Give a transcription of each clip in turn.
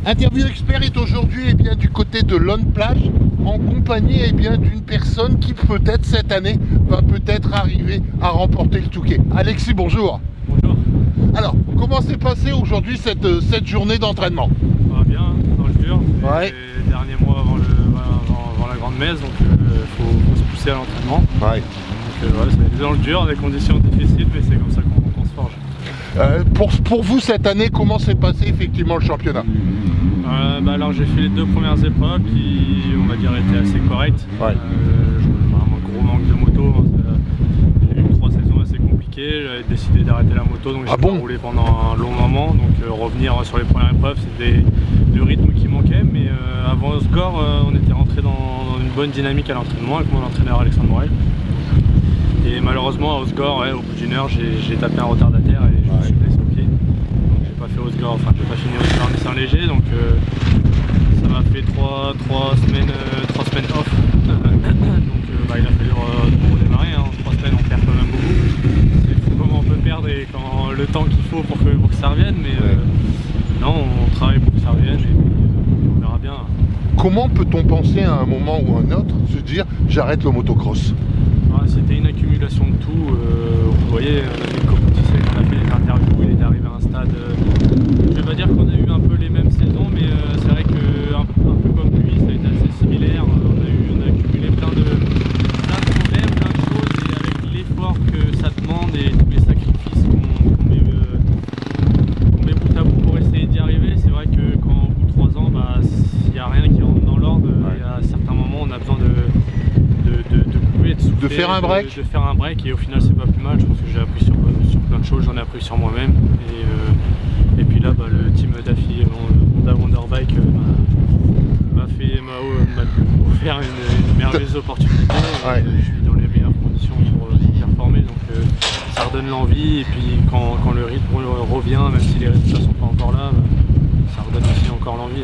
Interview Expert est aujourd'hui du côté de Lone Plage en compagnie d'une personne qui peut-être cette année va peut-être arriver à remporter le Touquet. Alexis, bonjour. Bonjour. Alors, comment s'est passée aujourd'hui cette journée d'entraînement? Bien, dans le dur. Ouais. Les derniers mois avant la grande messe, donc faut se pousser à l'entraînement. Ouais. Donc c'est dans le dur, des conditions difficiles, mais c'est comme ça qu'on se forge. Pour vous cette année, comment s'est passé effectivement le championnat? Alors j'ai fait les 2 premières épreuves qui, on va dire, étaient assez correctes. Ouais. Un gros manque de moto, hein, j'ai eu 3 saisons assez compliquées, j'avais décidé d'arrêter la moto, donc j'ai pas roulé pendant un long moment, donc revenir sur les premières épreuves, c'était le rythme qui manquait, mais avant Osgore, on était rentré dans une bonne dynamique à l'entraînement avec mon entraîneur Alexandre Morel. Et malheureusement à Osgore, au bout d'une heure, j'ai tapé un retardataire et je me suis blessé au pied. Donc j'ai pas fait Osgore, enfin j'ai pas fini Osgore en essai léger, donc ça m'a fait 3 semaines off. Donc il a fallu redémarrer, hein. 3 semaines on perd quand même beaucoup. C'est fou comment on peut perdre et quand le temps qu'il faut pour que ça revienne, mais non, on travaille pour que ça revienne et puis, on verra bien. Comment peut-on penser à un moment ou un autre se dire j'arrête le motocross? C'était une accumulation de tout. Vous voyez, on a fait une compétition, on a fait des interviews, il est arrivé à un stade. Je vais pas dire qu'on a eu un peu les mêmes saisons, mais c'est vrai qu'un peu comme lui, ça a été assez similaire. On a accumulé plein de problèmes, plein de choses, et avec l'effort que ça demande et tous les sacrifices qu'on met bout à bout pour essayer d'y arriver, c'est vrai que quand au bout de 3 ans, s'il n'y a rien qui rentre dans l'ordre, et à certains moments on a besoin de faire un break. De faire un break, et au final c'est pas plus mal. Je pense que j'ai appris sur plein de choses, j'en ai appris sur moi-même, et puis là le team Daffy Honda Wonderbike m'a offert une merveilleuse opportunité. Je suis dans les meilleures conditions pour performer, donc ça redonne l'envie, et puis quand le rythme revient, même si les résultats sont pas encore là, ça redonne aussi encore l'envie.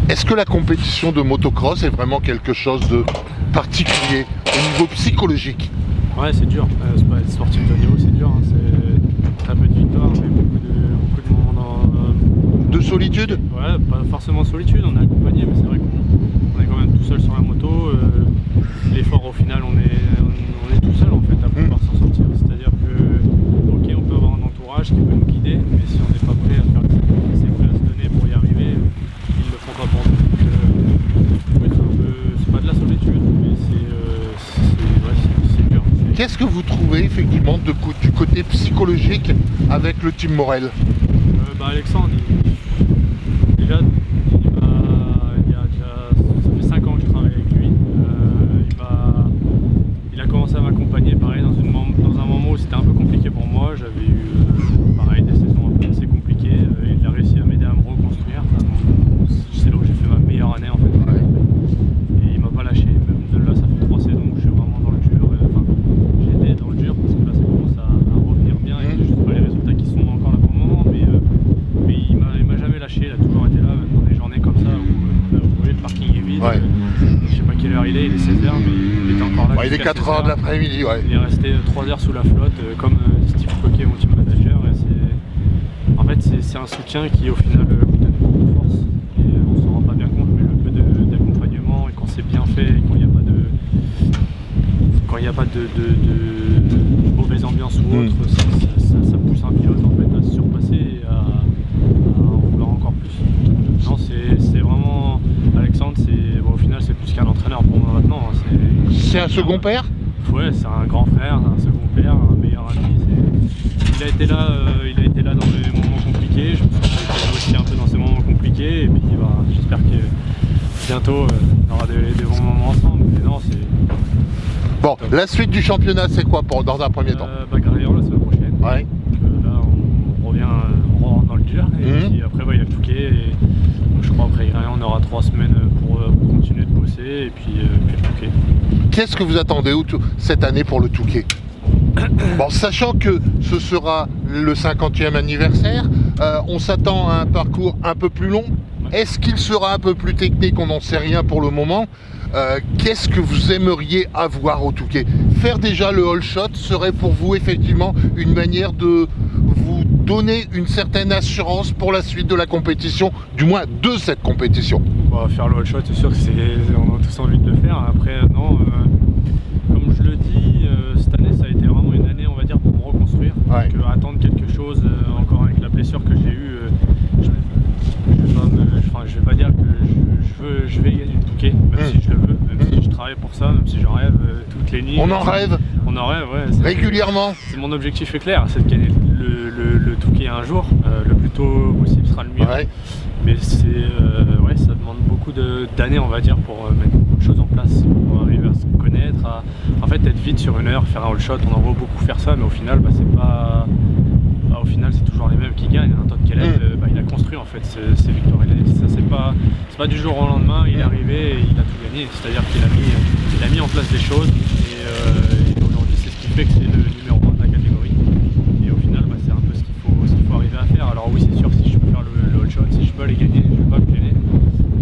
Est-ce que la compétition de motocross est vraiment quelque chose de particulier au niveau psychologique? Ouais, c'est dur. C'est pas être sportif de haut niveau, c'est dur. Hein. C'est très peu de victoires, mais beaucoup de moments de solitude? Ouais, pas forcément de solitude, on est accompagné, mais c'est vrai qu'on est quand même tout seul sur la moto. L'effort, au final, on est tout seul en fait à pouvoir s'en sortir. C'est-à-dire que, ok, on peut avoir un entourage qui peut nous guider, mais si on n'est pas prêt à faire le sacrifice et prêt à se donner pour y arriver, ils ne le font pas pour nous. C'est pas de la solitude, mais c'est dur. Qu'est-ce que vous trouvez effectivement du côté psychologique avec le team Morel? Alexandre, déjà, ça fait 5 ans que je travaille avec lui. Il a commencé à m'accompagner pareil dans un moment où c'était un peu compliqué pour moi. J'avais eu pareil des saisons assez compliquées. Il a réussi à m'aider à me reconstruire. C'est là où j'ai fait ma meilleure année en fait. Et il m'a pas lâché. Même de là, ça fait 3 saisons que je suis vraiment dans le dur. J'étais dans le dur parce que là ça commence à revenir bien. Et j'ai juste pas les résultats qui sont encore là pour le moment, mais il m'a jamais lâché. Il a toujours été là, même dans des journées comme ça où vous voyez, le parking est vide. Je sais pas quelle heure il est 16h, mais il était encore là. Il est 4h de l'après-midi. Il est resté 3 heures sous la flotte, comme Steve Coquet, mon team manager. En fait, c'est un soutien qui au final vous donne beaucoup de force. Et on s'en rend pas bien compte, mais le peu d'accompagnement, et quand c'est bien fait, et quand il n'y a pas de mauvaise ambiance ou autre, ça pousse un pilote en fait à se surpasser et à en vouloir encore plus. Non, c'est vraiment Alexandre, au final c'est plus qu'un entraîneur pour moi maintenant. C'est un second père? Ouais, c'est un grand frère, un second père, un meilleur ami. Il a été là dans les moments compliqués. Je pense qu'il a été aussi un peu dans ces moments compliqués, et puis j'espère que bientôt on aura des bons moments ensemble. Mais non, bon, la suite du championnat, c'est quoi dans un premier temps? Graillon la semaine prochaine. Ouais. Donc, là, on rentre dans le dur. Et puis après, il y a le Touquet. Donc, je crois après Graillon, on aura 3 semaines pour continuer de bosser. Et puis le Touquet. Qu'est-ce que vous attendez cette année pour le Touquet? Bon, sachant que ce sera le 50e anniversaire, on s'attend à un parcours un peu plus long. Est-ce qu'il sera un peu plus technique? On n'en sait rien pour le moment. Qu'est-ce que vous aimeriez avoir au Touquet? Faire déjà le all shot serait pour vous effectivement une manière de vous donner une certaine assurance pour la suite de la compétition, du moins de cette compétition? Faire le wall shot, c'est sûr que on a tous envie de le faire. Après, non, comme je le dis, cette année ça a été vraiment une année, on va dire, pour me reconstruire. Ouais. Donc, attendre quelque chose, encore avec la blessure que j'ai eue, je vais pas dire que je vais gagner le Touquet, même si je le veux, même si je travaille pour ça, même si j'en rêve toutes les nuits. On en rêve? On en rêve, ouais. Régulièrement? C'est mon objectif est clair, c'est de gagner le Touquet un jour, le plus tôt possible sera le mieux. Ouais. Mais ça demande beaucoup d'années, on va dire, pour mettre beaucoup de choses en place, pour arriver à se connaître, en fait être vite sur une heure, faire un all shot. On en voit beaucoup faire ça, mais au final, au final, c'est toujours les mêmes qui gagnent. Un Todd Kellett, il a construit en fait ces victoires. C'est pas du jour au lendemain, il est arrivé et il a tout gagné. C'est-à-dire qu'il a mis en place des choses et aujourd'hui, c'est ce qui fait que c'est le numéro 1 de la catégorie. Et au final, c'est un peu ce qu'il faut arriver à faire. Alors oui, c'est sûr, si je peux faire le all shot, si je peux les gagner, je vais pas me gêner.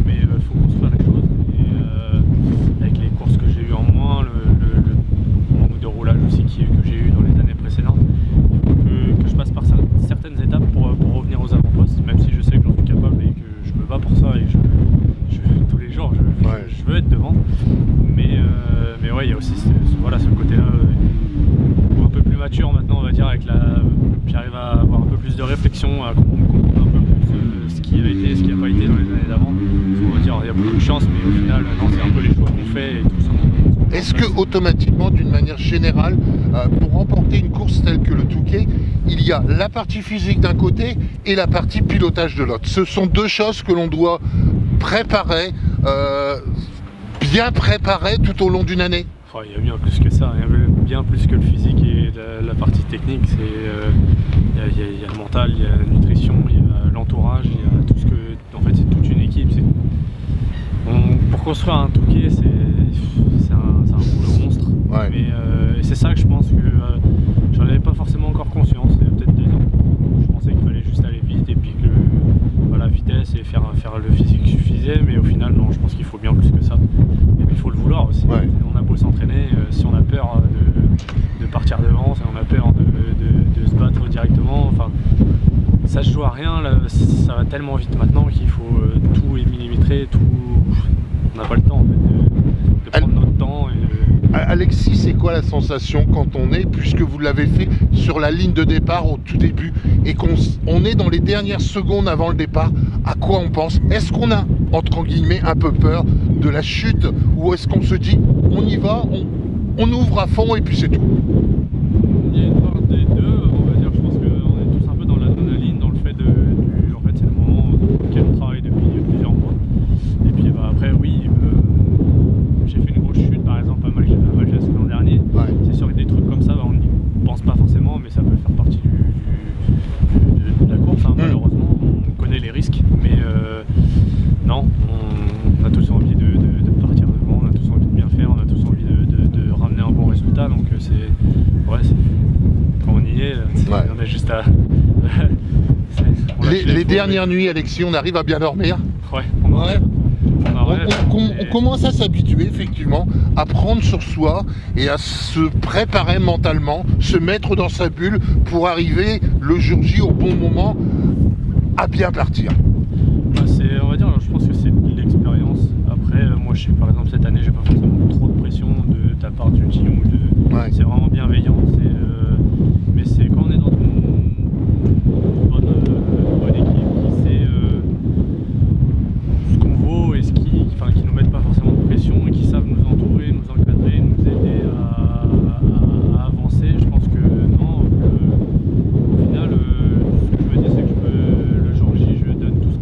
Mais il faut construire les choses. Et avec les courses que j'ai eues en moins, le manque de roulage aussi que j'ai eu dans les années précédentes, que je passe par certaines étapes pour revenir aux avant-postes, même si je sais que j'en suis capable et que je me bats pour ça et je tous les jours je veux être devant. Mais ouais, il y a aussi ce côté-là un peu plus mature maintenant, on va dire, j'arrive à avoir un peu plus de réflexion, à comprendre un peu plus ce qui a été et ce qui n'a pas été dans les années d'avant. On va dire, il y a beaucoup de chance, mais au final, non, c'est un peu les choix qu'on fait et tout ça. Est-ce que automatiquement, d'une manière générale, pour remporter une course telle que le Touquet, il y a la partie physique d'un côté et la partie pilotage de l'autre? Ce sont deux choses que l'on doit préparer, bien préparer tout au long d'une année. Il y a bien plus que ça, il y a bien plus que le physique et la partie technique. Il y a le mental, il y a la nutrition, il y a l'entourage, il y a tout ce que. En fait, c'est toute une équipe. Pour construire un Touquet, c'est un boulot monstre. Ouais. Et c'est ça que je pense que j'en avais pas forcément encore conscience. Il y a peut-être 2 ans. Je pensais qu'il fallait juste aller vite et puis que la vitesse et faire le physique suffisait, mais au final, non, je pense qu'il faut bien plus que ça. Et puis il faut le vouloir aussi. Ouais. On a beau s'entraîner, si on a peur de partir devant, si on a peur de se battre directement, enfin, ça se joue à rien, là, ça va tellement vite maintenant qu'il faut tout millimétrer, on n'a pas le temps en fait, de prendre notre temps. Alexis, c'est quoi la sensation quand on est, puisque vous l'avez fait sur la ligne de départ au tout début, et qu'on est dans les dernières secondes avant le départ, à quoi on pense? Est-ce qu'on a, entre guillemets, un peu peur de la chute, ou est-ce qu'on se dit, on y va, on ouvre à fond et puis c'est tout? Il y a une part des deux, on va dire. Je pense qu'on est tous un peu dans l'adrénaline, dans le fait en fait, c'est le moment auquel on travaille depuis plusieurs mois. Et puis après, oui, j'ai fait une grosse chute, par exemple, à Malgès l'an dernier. Ouais. C'est sûr que des trucs comme ça, on n'y pense pas forcément, mais ça peut faire partie de la course, hein, malheureusement. On connaît les risques, mais non, on a tous envie de partir devant, on a tous envie de bien faire, on a tous envie de ramener un bon résultat. Donc quand on y est, on est juste à... les dernières nuits, Alexis, on arrive à bien dormir? Ouais, on en rêve. On commence à s'habituer effectivement à prendre sur soi et à se préparer mentalement, se mettre dans sa bulle pour arriver le jour J au bon moment à bien partir. On va dire, je pense que c'est de l'expérience. Après, moi je sais, par exemple, cette année, j'ai pas forcément trop de pression de ta part du team c'est vraiment bienveillant. Mais c'est quand on est dans une bonne équipe qui sait ce qu'on vaut et qui nous mettent pas forcément de pression et qui savent nous entourer, nous encadrer, nous aider à avancer. Je pense que non, au final, ce que je me dis, c'est que le jour J, je donne tout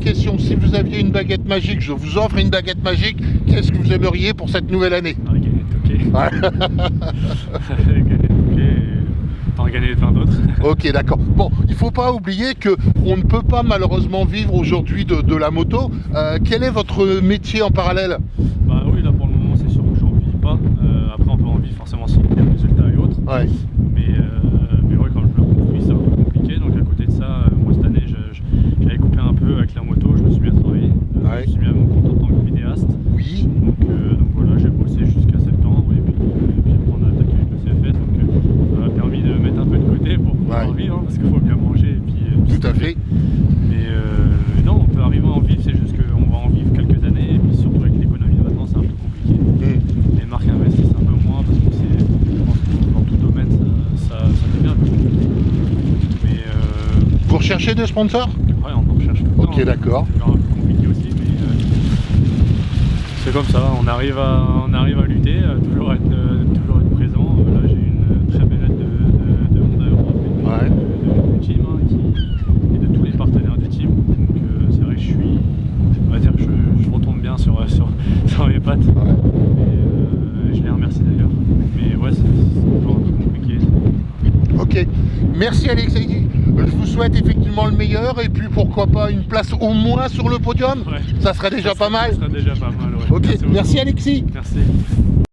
question, si vous aviez une baguette magique, je vous offre une baguette magique, qu'est-ce que vous aimeriez pour cette nouvelle année? Gagner le Touquet et t'en gagner plein d'autres. Ok, d'accord. Bon, il faut pas oublier qu'on ne peut pas malheureusement vivre aujourd'hui de la moto. Quel est votre métier en parallèle? Bah oui, là pour le moment c'est sûr que j'en vis pas. Après on peut en vivre forcément si il y a des résultats et autres. Ouais. Mais ouais, comme je le construis, c'est un peu compliqué. Donc à côté de ça, moi cette année j'avais coupé un peu avec la moto, je me suis mis à travailler. Ouais. Je me suis mis à mon compte en tant que vidéaste. Oui. Donc voilà, j'ai bossé jusqu'à septembre et puis après on a attaqué avec le CFS. Donc ça m'a permis de mettre un peu de côté pour pouvoir vivre, hein, parce qu'il faut bien manger. Et puis, tout à fait. Mais non, on peut arriver à en vivre, c'est juste qu'on va en vivre quelques années. Et puis surtout avec l'économie de maintenant, c'est un peu compliqué. Les marques investissent un peu moins parce que je pense que dans tout domaine ça devient un peu compliqué. Mais vous recherchez des sponsors? ouais, on en recherche tout le temps. Ok, d'accord. C'est un peu compliqué aussi, mais c'est comme ça, on arrive à lutter, toujours être présent. Là j'ai une très belle aide de Honda Europe et du team et de tous les partenaires du team. Donc c'est vrai que on va dire que je retombe bien sur mes pattes. Et je les remercie d'ailleurs. Mais ouais, c'est toujours un peu compliqué. Ok, merci Alexis. Je vous souhaite effectivement le meilleur et puis pourquoi pas une place au moins sur le podium. Ouais. Ça serait déjà pas mal. Ça serait déjà pas mal, ouais. Ok, merci Alexis. Merci.